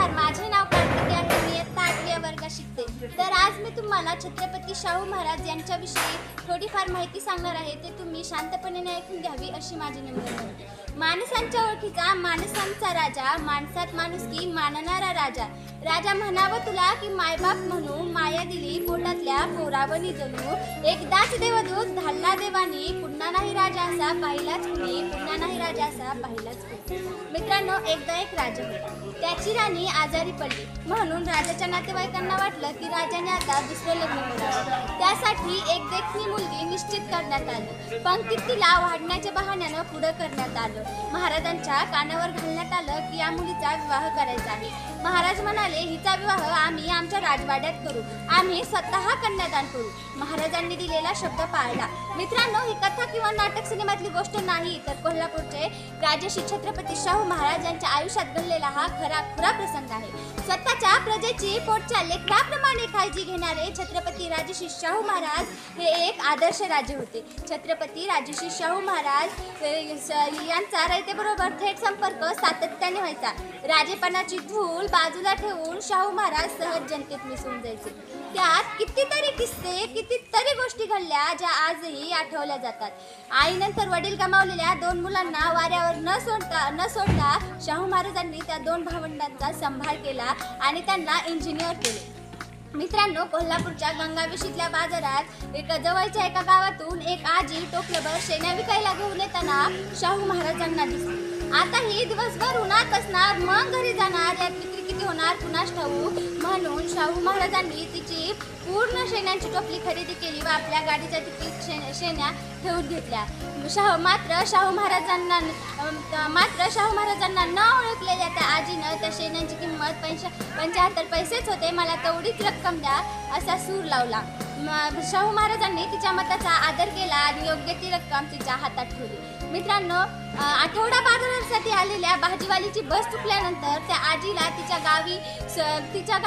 नमस्कार, माझे नाव कार्तिकी आहे. मी इयत्ता 8व्या वर्गात शिकते. तर आज मी तुम्हाला छत्रपती शाहू महाराज यांच्याविषयी थोडीफार माहिती सांगणार आहे. ते तुम्ही शांतपणे ऐकून घ्यावी अशी माझी विनंती. माणसांच्या ओळखीचा, माणसांचा राजा, माणसात माणुसकी मानणारा राजा. राजा म्हणावं तुला की मायबाप म्हणून माया दिली पोटातल्या पोरावणी जणू. एकदाच देवदूत धाडला देवानी, पुन्हा नाही राजा असा पाहिलाच कुणी, पुन्हा नाही राजा असा पाहिलाच कुणी. मित्रांनो, एकदा एक राजा होता. त्याची राणी आजारी पडली म्हणून राजाच्या नातेवाईकांना वाटलं की राजाने आता दुसरं लग्न करावं. त्यासाठी एक देखणी मुलगी निश्चित करण्यात आली. पंक्तीत तिला वाढण्याच्या बहाण्यानं पुढं करण्यात आलं. महाराजांच्या कानावर घालण्यात आलं की या मुलीचा विवाह करायचा आहे. महाराज म्हणाले, हिचा विवाह आम्ही आमच्या राजवाड्यात करू, आम्ही स्वतः कन्यादान करू. महाराजांनी दिलेला शब्द पाळला. मित्रांनो, ही कथा किंवा नाटक सिनेमातली गोष्ट नाही, तर कोल्हापूरचे राजर्षी छत्रपती शाहू महाराज यांच्या आयुष्यात घडलेला हा खरा प्रसंग आहे. स्वतःच्या प्रजेची पोटच्या लेकराप्रमाणे काळजी घेणारे छत्रपती राजर्षी शाहू महाराज हे एक आदर्श राजे होते. छत्रपती राजर्षी शाहू महाराज यांचा रयतेबरोबर थेट संपर्क सातत्याने व्हायचा. राजेपणाची धूळ बाजूला ठेवून शाहू महाराज सहज जनतेत मिसळून जायचे. त्यात कितीतरी किस्से, कितीतरी गोष्टी घडल्या ज्या आजही आठवल्या जातात. आईनंतर वडील गमावलेल्या 2 मुलांना वाऱ्यावर न सोडता शाहू महाराजांनी त्या 2 भावंडांचा सांभाळ केला आणि त्यांना इंजिनियर केले. मित्रांनो, कोल्हापूरच्या गंगावेशीतल्या बाजारात जवळच्या एका गावातून एक आजी टोपलभर शेण्या विकायला घेऊन येताना शाहू महाराजांना दिसली. आता ही दिवसभर उन्हात असणार, मग घरी जाणार, यात विक्री किती होणार कुणास ठाऊक म्हणून शाहू महाराजांनी तिची पूर्ण शेण्यांची टोपली खरेदी केली व आपल्या गाडीच्या तिकीट शेण्या ठेवून घेतल्या. मात्र शाहू महाराजांना न ओळखलेल्या त्या आजीनं त्या शेण्यांची किंमत 75 पैसेच होते, मला तेवढीच रक्कम द्या असा सूर लावला. शाहू महाराजांनी तिच्या मताचा आदर केला आणि योग्य ती रक्कम तिच्या हातात ठेवली. मित्रांनो, आठवडा बाजारासाठी आलेल्या भाजीवालीची बस चुकल्यानंतर त्या आजीला तिच्या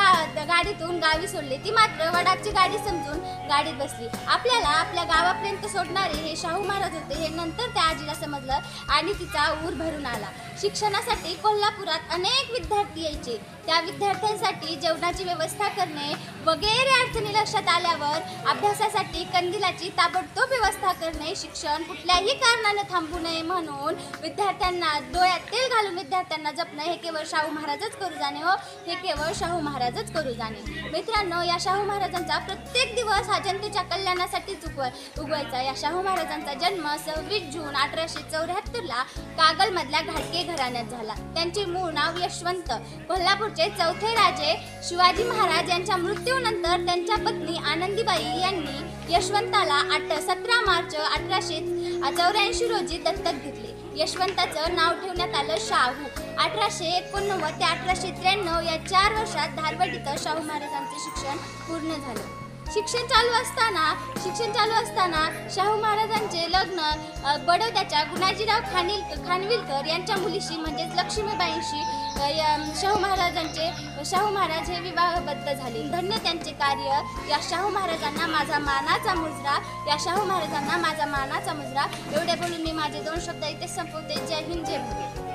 गाडीतून गावी सोडले. ती मात्र वडापची गाडी समजून गाडीत बसली. आपल्याला आपल्या गावापर्यंत सोडणारे हे शाहू महाराज होते हे नंतर त्या आजीला समजलं आणि तिचा ऊर भरून आला. शिक्षणासाठी कोल्हापुरात अनेक विद्यार्थी यायचे. त्या विद्यार्थ्यांसाठी जेवणाची व्यवस्था करणे वगैरे अडचणी लक्षात आल्यावर अभ्यासासाठी कंदिलाची ताबडतोब व्यवस्था करणे, शिक्षण कुठल्याही कारणाने थांबू नये म्हणून विद्यार्थ्यांना डोळ्यात तेल घालून विद्यार्थ्यांना जपणे हे केवळ शाहू महाराजच करू जाणे. हे केवळ शाहू महाराजच करू जाणे. मित्रांनो, या शाहू महाराजांचा प्रत्येक दिवस हा जनतेच्या कल्याणासाठी उगवायचा. या शाहू महाराजांचा जन्म 26 जून 1874 कागलमधल्या घाटगे घराण्यात झाला. त्यांचे मूळ नाव यशवंत. कोल्हापूरचे चौथे राजे शिवाजी महाराज यांच्या मृत्यूनंतर त्यांच्या पत्नी आनंदीबाई यांनी यशवंताला 17 मार्च 1884 रोजी दत्तक घेतले. यशवंताचं नाव ठेवण्यात आलं शाहू. 1889 ते 1893 या 4 वर्षात धारवाड इथं शाहू महाराजांचे शिक्षण पूर्ण झालं. शिक्षण चालू असताना शाहू महाराजांचे लग्न बडोद्याच्या गुणाजीराव खानविलकर यांच्या मुलीशी म्हणजेच लक्ष्मीबाईंशी शाहू महाराज हे विवाहबद्ध झाले. धन्य त्यांचे कार्य. या शाहू महाराजांना माझा मानाचा मुजरा. एवढे बोलून मी माझे 2 शब्द इथे संपवते. जय हिंद, जय भारत.